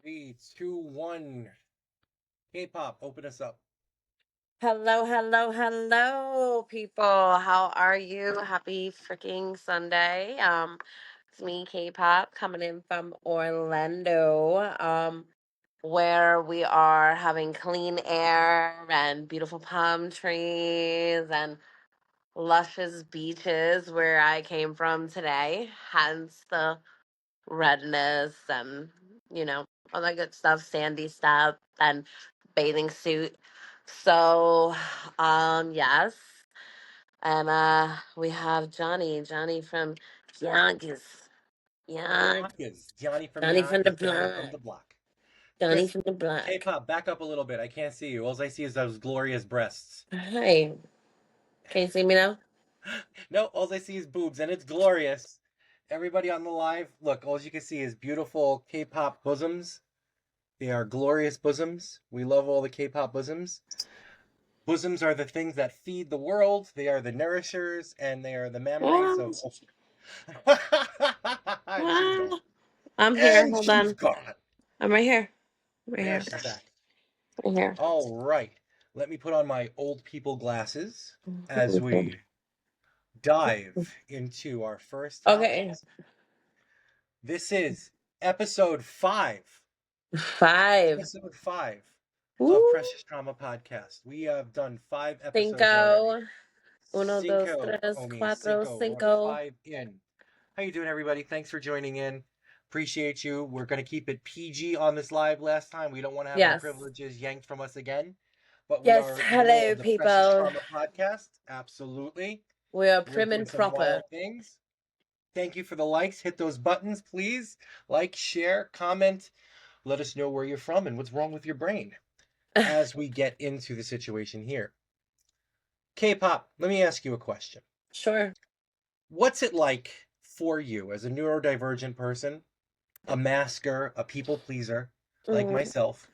Three, two, one. K-pop, open us up. Hello, hello, hello, people. How are you? Happy freaking Sunday. It's me, K-pop, coming in from Orlando, where we are having clean air and beautiful palm trees and luscious beaches where I came from today. Hence the redness and all that good stuff, sandy stuff and bathing suit. So yes. And we have Johnny from Yonkers. Young Yonkers. Johnny from Johnny from the Yonkers. Johnny from block. the block. Johnny Chris, from the block. K-pop, back up a little bit. I can't see you. All I see is those glorious breasts. Hi. Can you see me now? No, all I see is boobs, and it's glorious. Everybody on the live, look, all you can see is beautiful K-pop bosoms. They are glorious bosoms. We love all the K-pop bosoms. Bosoms are the things that feed the world. They are the nourishers, and they are the memories Ah, of. And she's gone. ah. I'm here. And Hold she's on. gone. I'm right here. Right Yeah, here. she's back. Right here. All right. Let me put on my old people glasses as we dive into our first topic. Okay. This is episode 5. 5. Episode 5 of Woo. Precious Trauma Podcast. We have done 5 episodes already. Cinco. Uno, dos, Cinco, tres, Omi, cuatro, cinco. We're cinco. 5 in. How you doing, everybody? Thanks for joining in. Appreciate you. We're going to keep it PG on this live last time. We don't want to have our Yes. privileges yanked from us again. But we Yes. are in the middle Hello, of the Precious people. Trauma Podcast. Absolutely. We are We're prim doing and some proper. wild things. Thank you for the likes. Hit those buttons, please. Like, share, comment. Let us know where you're from and what's wrong with your brain as we get into the situation here. K-pop, let me ask you a question. Sure. What's it like for you as a neurodivergent person, a masker, a people pleaser like Mm, myself?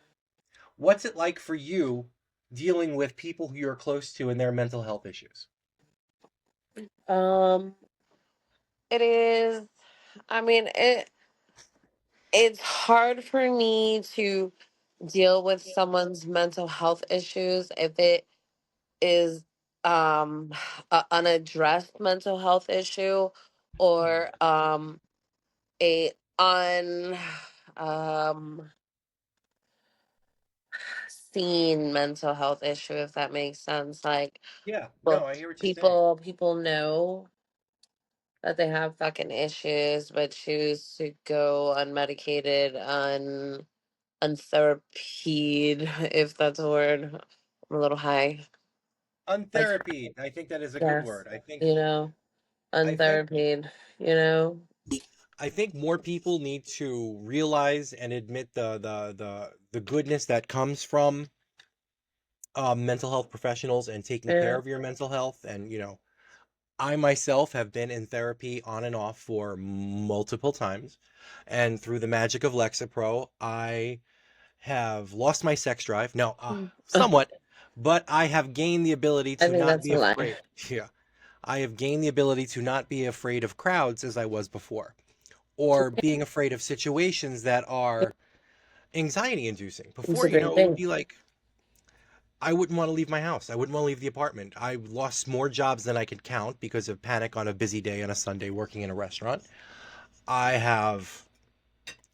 What's it like for you dealing with people who you're close to and their mental health issues? um, it is. I mean, it's hard for me to deal with someone's mental health issues if it is a unaddressed mental health issue or a un um seen mental health issue, if that makes sense. Like, Yeah, well, no, I hear what you're saying. people know that they have fucking issues but choose to go unmedicated, untherapied, if that's a word. I'm a little high. Like, Untherapy, I think that is a good yes, word. I think you know, I think untherapied, you know. I think more people need to realize and admit the goodness that comes from mental health professionals and taking care Yeah. of your mental health. And I myself have been in therapy on and off for multiple times, and through the magic of Lexapro, I have lost my sex drive. No, Ugh, somewhat, but I have gained the ability I to think not that's be a lie. afraid. Yeah, I have gained the ability to not be afraid of crowds as I was before, or being afraid of situations that are anxiety inducing. It's Before, a great it would thing. be like I wouldn't want to leave my house. I wouldn't want to leave the apartment. I lost more jobs than I could count because of panic on a busy day on a Sunday working in a restaurant. I have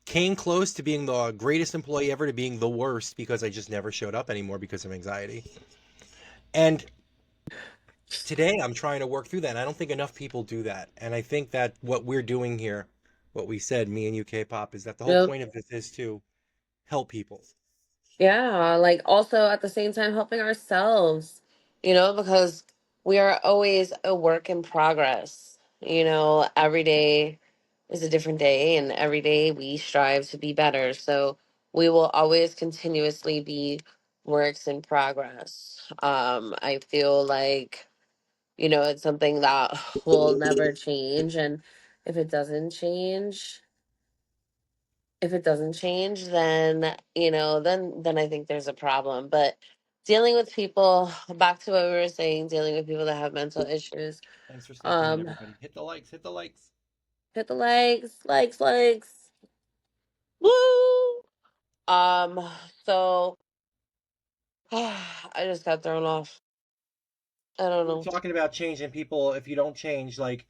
came close to being the greatest employee ever to being the worst because I just never showed up anymore because of anxiety. And today I'm trying to work through that. And I don't think enough people do that. And I think that what we're doing here, what we said, me and you K-pop, is that the whole Yep. point of this is to help people. Yeah, like also at the same time helping ourselves, because we are always a work in progress. Every day is a different day, and every day we strive to be better. So we will always continuously be works in progress. I feel like, it's something that will never change. And if it doesn't change, if it doesn't change, then then I think there's a problem. But dealing with people, back to what we were saying, dealing with people that have mental issues, Thanks for stepping in, um everybody. Hit the likes, hit the likes. hit the likes, likes, likes. Woo. Um, so I just got thrown off. I don't We were know. talking about changing people. If you don't change, like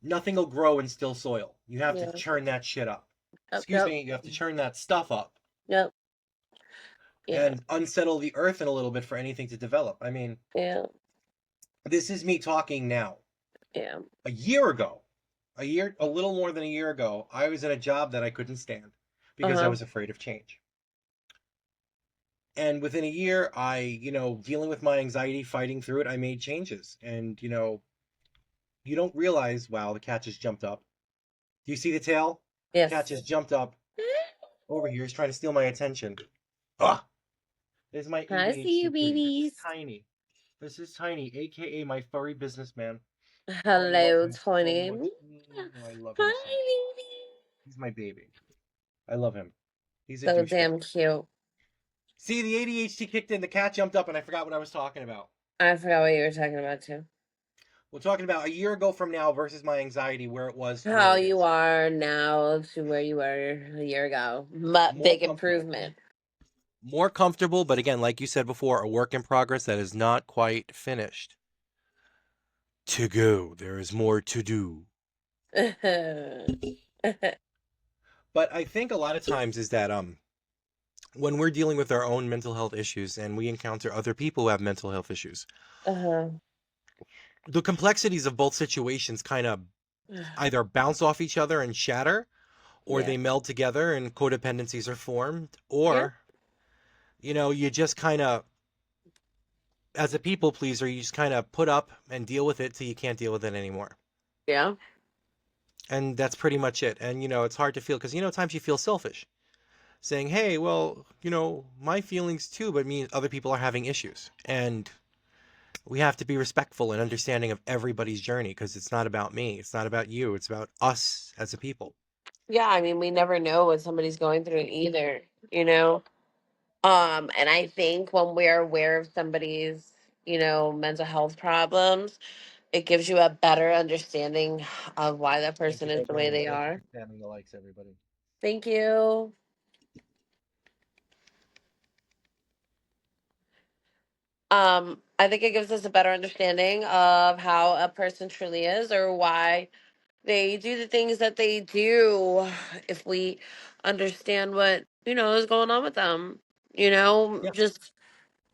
nothing will grow in still soil. You have to Yeah. churn that shit up. Yep. Excuse Yep. me, you have to churn that stuff up Yep. Yeah. and unsettle the earth in a little bit for anything to develop. I mean, Yeah. this is me talking now. Yeah. A year ago, a little more than a year ago, I was in a job that I couldn't stand because I Uh-huh. was afraid of change. And within a year, dealing with my anxiety, fighting through it, I made changes. And, you don't realize, wow, the cat just jumped up. Do you see the tail? Cat Yes. just jumped up over here. He's trying to steal my attention. Ah, there's my I see ADHD you, kitty. This is babies. Tiny. This is Tiny, aka my furry businessman. Oh, I love Hello, him so Tony. much. Oh, I love him so much. Hi, baby. He's my baby. I love him. He's a So douchebag. damn cute. See, the ADHD kicked in. The cat jumped up, and I forgot what I was talking about. I forgot what you were talking about too. We're talking about a year ago from now versus my anxiety, where it was to How where it you is. are now to where you were a year ago. But More big comfortable. improvement. More comfortable, but again, like you said before, a work in progress that is not quite finished. To go. There is more to do. But I think a lot of times is that when we're dealing with our own mental health issues and we encounter other people who have mental health issues, Uh-huh. the complexities of both situations kind of either bounce off each other and shatter, or Yeah. they meld together and codependencies are formed, Yeah. or you just kind of, as a people pleaser, you just kind of put up and deal with it till you can't deal with it anymore. Yeah. And that's pretty much it. And it's hard to feel because at times you feel selfish, saying, "Hey, well, my feelings too, but me other people are having issues." And we have to be respectful and understanding of everybody's journey because it's not about me, it's not about you, it's about us as a people. Yeah, I mean, we never know what somebody's going through either, you know? And I think when we're aware of somebody's, mental health problems, it gives you a better understanding of why that Thank person you is for the way joining. they Thank you are. for spamming the likes, everybody. Thank you. I think it gives us a better understanding of how a person truly is or why they do the things that they do if we understand what, is going on with them. Yeah, Just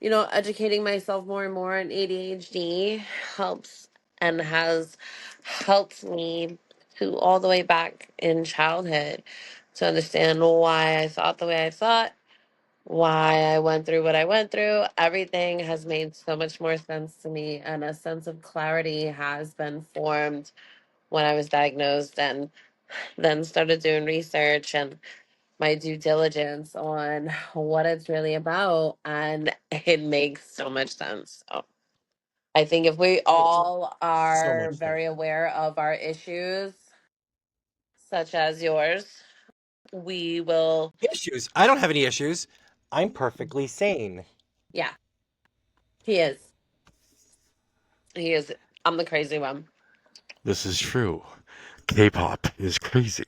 educating myself more and more on ADHD helps and has helped me to all the way back in childhood to understand why I thought the way I thought, why I went through what I went through. Everything has made so much more sense to me, and a sense of clarity has been formed when I was diagnosed and then started doing research and my due diligence on what it's really about, and it makes so much sense. So I think if we makes all so are much sense. very aware of our issues, such as yours, we will. Issues? I don't have any issues. I'm perfectly sane. Yeah, he is. He is. I'm the crazy one, This is true. K-pop is crazy.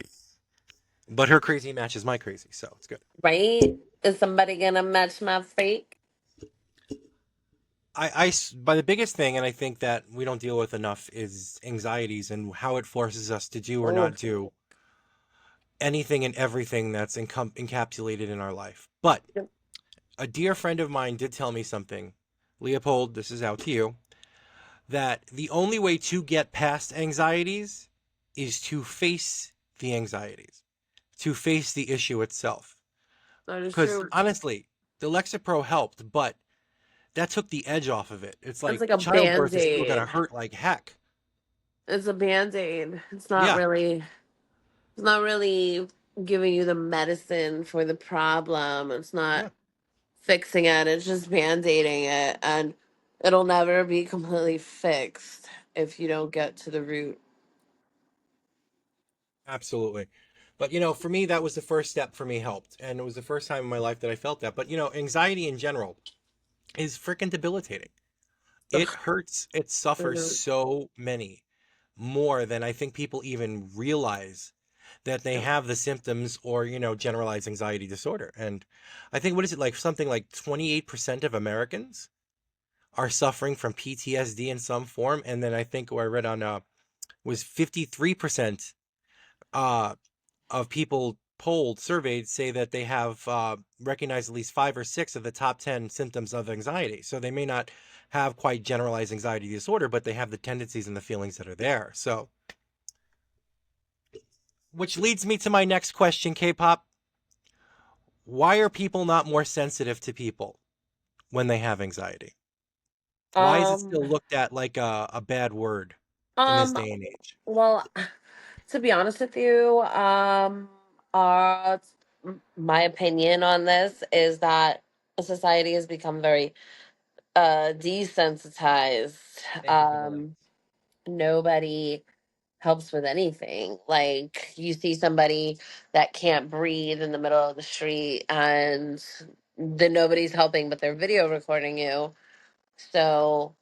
But her crazy matches my crazy, so it's good. right? Is somebody gonna match my freak? By the biggest thing, and I think that we don't deal with enough, is anxieties and how it forces us to do or Oh, not do anything and everything that's encapsulated in our life. But a dear friend of mine did tell me something. Leopold, this is out to you. That the only way to get past anxieties is to face the anxieties, to face the issue itself. that is Because true. honestly, the Lexapro helped, but that took the edge off of it. It's It's like like a childbirth is still gonna band-aid. hurt like heck. It's a band-aid. It's not Yeah, really. It's not really giving you the medicine for the problem. It's not yeah, fixing it. It's just band-aiding it, and it'll never be completely fixed if you don't get to the root. absolutely. But for me, that was the first step for me helped. And it was the first time in my life that I felt that. But anxiety in general is freaking debilitating. It Ugh. hurts, it suffers Mhm. so many more than I think people even realize that they have the symptoms or, generalized anxiety disorder. And I think, what is it, like something like 28% of Americans are suffering from PTSD in some form. And then I think what I read on was 53% uh, of people polled, surveyed, say that they have recognized at least five or six of the top 10 symptoms of anxiety. So they may not have quite generalized anxiety disorder, but they have the tendencies and the feelings that are there. So, which leads me to my next question, K-pop. Why are people not more sensitive to people when they have anxiety? Why is it Um, still looked at like a bad word in this um, day and age? well, to be honest with you, my opinion on this is that society has become very desensitized. Thank you for the light. Nobody helps with anything. Like you see somebody that can't breathe in the middle of the street and then nobody's helping but they're video recording you. So,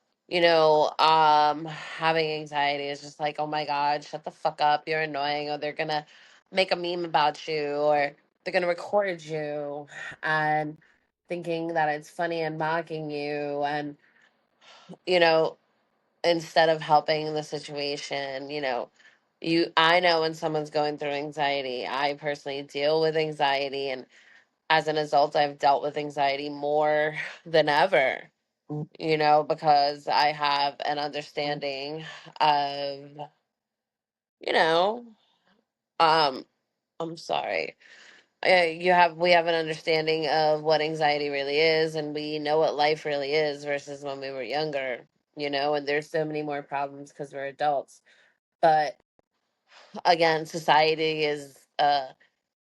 having anxiety is just like, oh my God, shut the fuck up. You're annoying. Or they're going to make a meme about you or they're going to record you and thinking that it's funny and mocking you. And, you know, instead of helping the situation, I know when someone's going through anxiety. I personally deal with anxiety, and as an adult I've dealt with anxiety more than ever, because I have an understanding of, you know um I'm sorry. We have an understanding of what anxiety really is, and we know what life really is versus when we were younger, and there's so many more problems because we're adults. But again, society is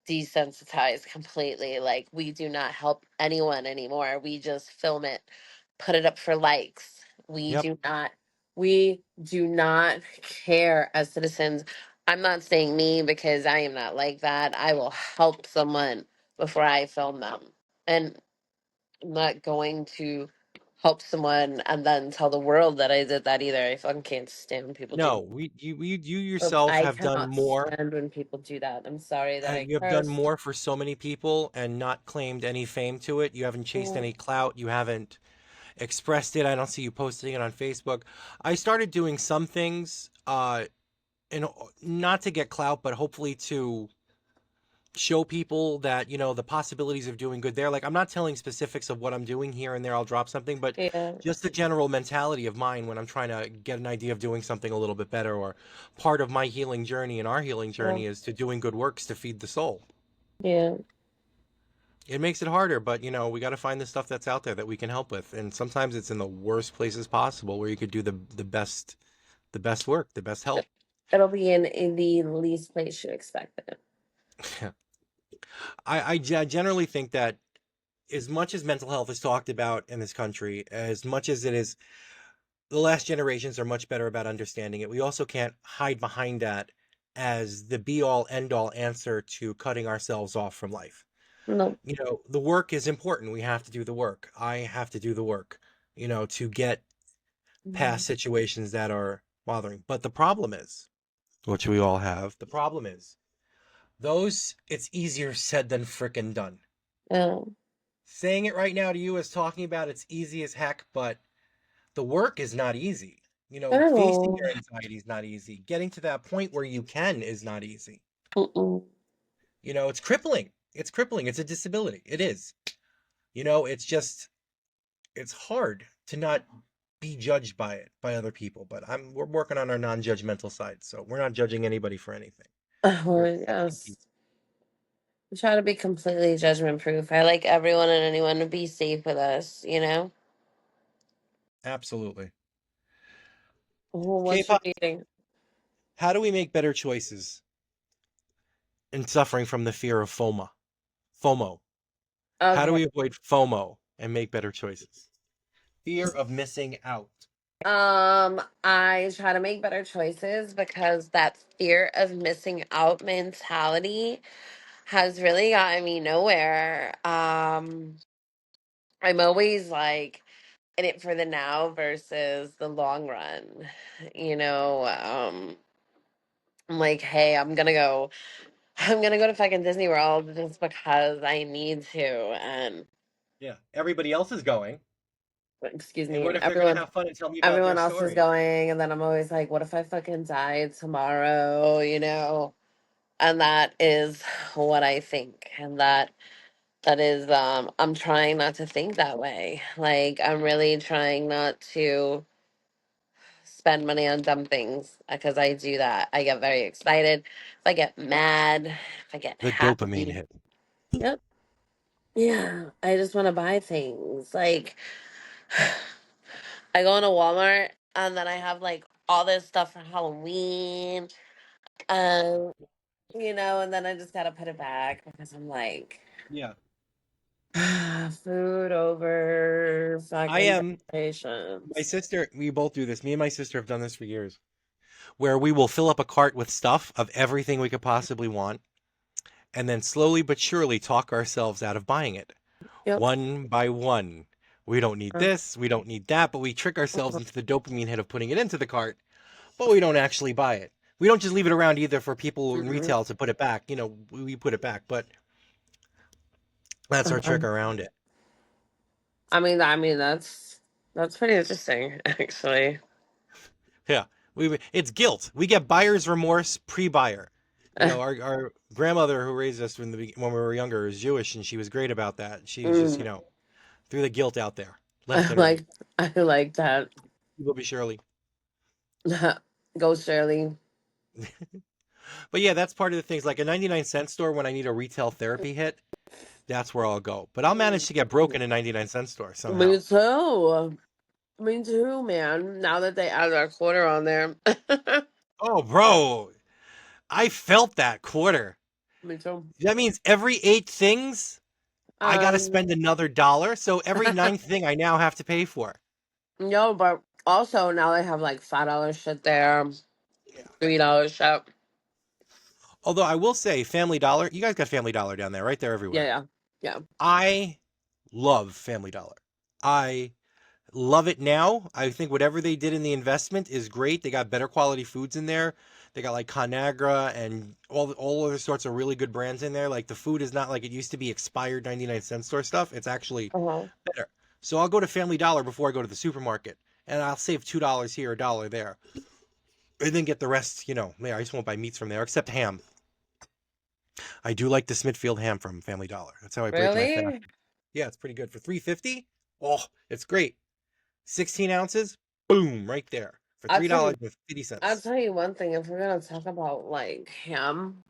desensitized completely. Like, we do not help anyone anymore. We just film it, put it up for likes. We Yep. do not we do not care as citizens. I'm not saying me because I am not like that. I will help someone before I film them. And I'm not going to help someone and then tell the world that I did that either. I fucking can't stand when people do. No, you Oh, yourself I have done cannot more. stand when people do that. I'm sorry that I You have done cursed. more for so many people and not claimed any fame to it. You haven't chased any clout. You haven't expressed it. I don't see you posting it on Facebook. I started doing some things, and not to get clout, but hopefully to show people that, the possibilities of doing good there. Like, I'm not telling specifics of what I'm doing here and there. I'll drop something, but Yeah, just the general mentality of mine when I'm trying to get an idea of doing something a little bit better, or part of my healing journey and our healing yeah, journey is to doing good works to feed the soul. yeah. It makes it harder, but we got to find the stuff that's out there that we can help with, and sometimes it's in the worst places possible where you could do the best work, the best help. It'll be in the least place you expect it. I generally think that as much as mental health is talked about in this country, as much as it is, the last generations are much better about understanding it. We also can't hide behind that as the be all end all answer to cutting ourselves off from life. No. The work is important. We have to do the work. I have to do the work, to get past situations that are bothering. But the problem is, which we all have, the problem is it's easier said than frickin' done. Yeah. Saying it right now to you is talking about it's easy as heck, but the work is not easy. Facing Oh. your anxiety is not easy. Getting to that point where you can is not easy. Mm-mm. It's crippling. It's crippling. It's a disability. It is. It's just, it's hard to not be judged by it, by other people. But we're working on our non-judgmental side, so we're not judging anybody for anything. Oh, We're accepting yes. people. I try to be completely judgment proof. I like everyone and anyone to be safe with us. Absolutely. Oh, what's your K-pop. reading? How do we make better choices in suffering from the fear of FOMO? FOMO. How do Okay. we avoid FOMO and make better choices? Fear of missing out. I try to make better choices because that fear of missing out mentality has really gotten me nowhere. I'm always like in it for the now versus the long run. I'm like, hey, I'm gonna go. I'm gonna go to fucking Disney World just because I need to. And Yeah. Everybody else is going. excuse And me, what if they're going to have fun and tell me about their everyone else is stories? going, and then I'm always like, what if I fucking die tomorrow? And that is what I think, and that is I'm trying not to think that way. Like I'm really trying not to spend money on dumb things because I do that. I get very excited. If I get mad, if I get The dopamine happy. hit. Yep. Yeah. I just want to buy things. Like I go into Walmart and then I have like all this stuff for Halloween. Um, and then I just gotta put it back because I'm like Yeah. food over I fucking am. My patience. sister, we both do this. Me and my sister have done this for years, where we will fill up a cart with stuff of everything we could possibly want, and then slowly but surely talk ourselves out of buying it, Yep. one by one. We don't need Uh, this, we don't need that, but we trick ourselves into the dopamine hit of putting it into the cart, but we don't actually buy it. We don't just leave it around either for people in mm-mm. retail to put it back. We put it back, but that's our Uh-uh. trick around it. I mean that's pretty interesting, actually. Yeah, it's guilt. We get buyer's remorse pre-buyer. Our grandmother who raised us when we were younger is Jewish, and she was great about that. She was just Mm, threw the guilt out there, left I and right. like I like that. Will be surely. Go Shirley. But yeah, that's part of the things. Like a 99-cent store, when I need a retail therapy hit, that's where I'll go. But I'll manage to get broke in a 99-cent store somehow. Me too. Me too, man. Now that they added our quarter on there. Oh, bro, I felt that quarter. Me too. That means every 8 things, I got to spend Um, another dollar. So every ninth thing I now have to pay for. no, but also now they have like $5 shit there, Yeah. $3 shit. Although I will say, Family Dollar, you guys got Family Dollar down there, right? They're Yeah, everywhere. yeah, yeah. I love Family Dollar. I love it now. I think whatever they did in the investment is great. They got better quality foods in there. They got like Conagra and all other sorts of really good brands in there. Like the food is not like it used to be expired 99-cent store stuff. It's actually Uh-huh. better. So I'll go to Family Dollar before I go to the supermarket, and I'll save $2 here, a dollar there, and then get the rest. There. I just won't buy meats from there except ham. I do like the Smithfield ham from Family Dollar. That's how I break my fast. Really? Yeah, it's pretty good for 3.50. Oh, it's great. 16 ounces, boom, right there for I'll three tell you dollars and fifty I'll cents. tell you one thing, if we're gonna talk about like ham,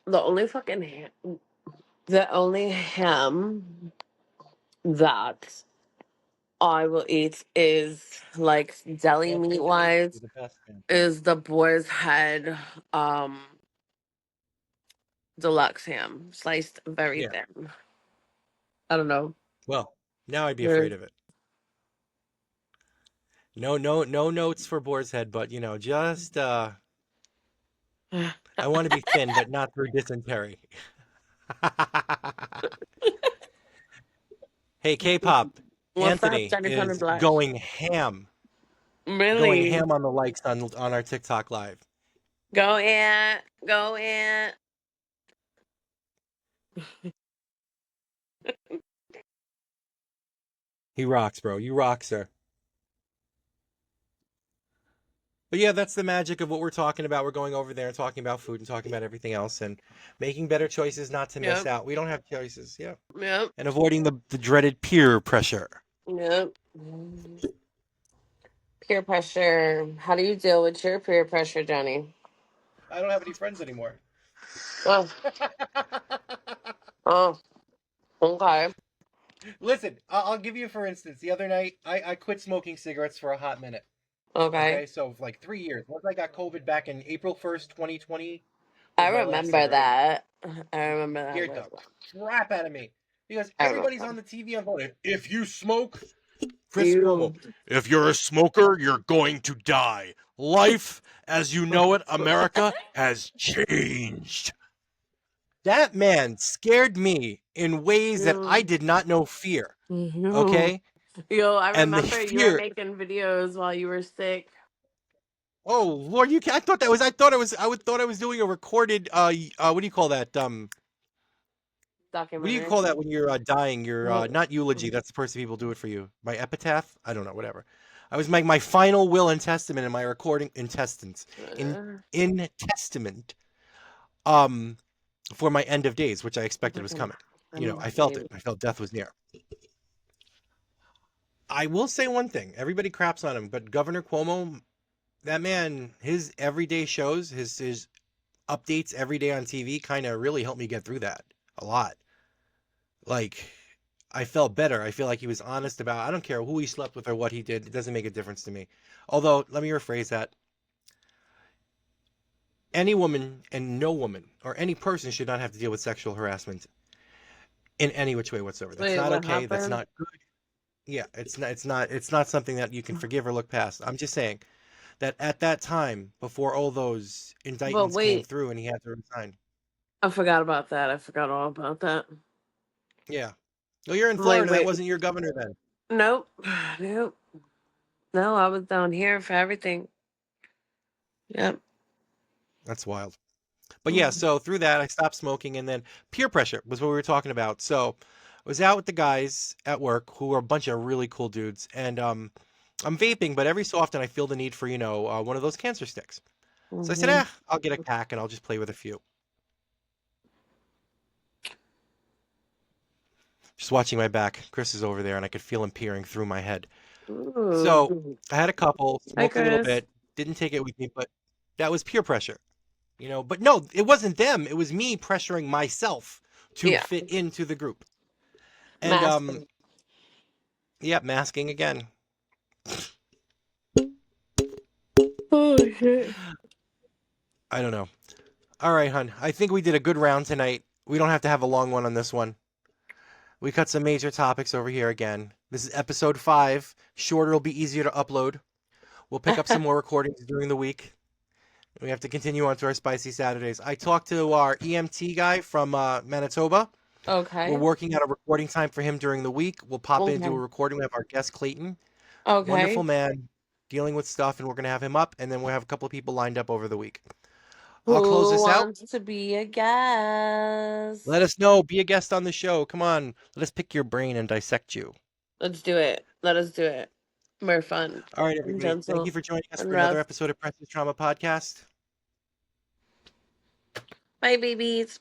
the only fucking ham the only ham that I will eat is like deli meat Authentic ham is wise the best, man. is the boar's head um deluxe ham, sliced very Yeah. thin. I don't know. Well, now I'd be afraid There's- of it. No, no, no notes for Boar's Head, but just I want to be thin, but not through dysentery. Hey, K-pop, What's up, Anthony Johnny is FromDebloc? going Really? ham on the likes on our TikTok live. Go in, go in. He rocks, bro. You rock, sir. But yeah, that's the magic of what we're talking about. We're going over there and talking about food and talking about everything else and making better choices not to miss Yep, out. We don't have choices. Yeah. yep, And avoiding the dreaded peer pressure. yep. Peer pressure. How do you deal with your peer pressure, Johnny? I don't have any friends anymore. Oh, oh, okay, Listen, I'll give you for instance. The other night, I quit smoking cigarettes for a hot minute. okay. Okay, so like 3 years. Once I got COVID back in April 1st, 2020, I was my last remember cigarette. that. I remember that Scared very the well. crap out of me because I everybody's remember. on the TV on phone. If you smoke, Chris Cuomo, You. if you're a smoker, you're going to die. Life as you know it, America, has changed. That man scared me in ways that I You. did not know fear. You. Okay? Yo, I And the remember you were fear, making videos while you were sick. Oh Lord, you can I thought that was. Thought I was doing a recorded. What do you call that? What do you Documentary. call that when you're dying? Your Well, not eulogy. That's the person people do it for you. My epitaph. I don't know. Whatever. I was making my final will and testament in my recording intestines uh, in testament. Um, for my end of days, which I expected was coming. You know, I felt it. maybe. I felt death was near. I will say one thing. Everybody craps on him, but Governor Cuomo, that man, his everyday shows, his updates every day on TV kind of really helped me get through that a lot. Like, I felt better. I feel like he was honest about, I don't care who he slept with or what he did. It doesn't make a difference to me. Although, let me rephrase that. Any woman and no woman or any person should not have to deal with sexual harassment in any which way whatsoever. That's Wait, not what okay. That's happened? not good. Yeah, it's not something that you can forgive or look past. I'm just saying that at that time, before all those But indictments came wait, through and he had to resign. I forgot about that. I forgot all about that. Yeah. Well, you're in I'm like, Florida. That wait, wasn't your governor then. nope, nope. No, I was down here for everything. Yep. That's wild. But yeah, Mm-hmm. so through that, I stopped smoking, and then peer pressure was what we were talking about. So I was out with the guys at work who were a bunch of really cool dudes, and I'm vaping, but every so often I feel the need for one of those cancer sticks. So I said, I'll get a pack and I'll just play with a few. Just watching my back. Chris is over there, and I could feel him peering through my head. So Ooh. I had a couple, Hi, smoked a little Chris. bit, didn't take it with me, but that was peer pressure. But no, it wasn't them. It was me pressuring myself to Yeah. fit into the group. And Masking. yeah, masking again. Oh shit. I don't know. All right, hun. I think we did a good round tonight. We don't have to have a long one on this one. We cut some major topics over here again. This is episode 5. Shorter will be easier to upload. We'll pick up some more recordings during the week. We have to continue on to our spicy Saturdays. I talked to our EMT guy from Manitoba. We're Okay. working out a recording time for him during the week. We'll pop in and do a Okay. recording. We have our guest Clayton, wonderful Okay. man, dealing with stuff, and we're gonna have him up, and then we'll have a couple of people lined up over the week. I'll close Who this out. wants to be a guest? Let us know. Be a guest on the show. Come on. Let us pick your brain and dissect you. Let's do it. Let us do it. We're fun All right, and everybody. Thank you gentle for joining us and for another rough. episode of Precious Trauma Podcast. Bye, babies.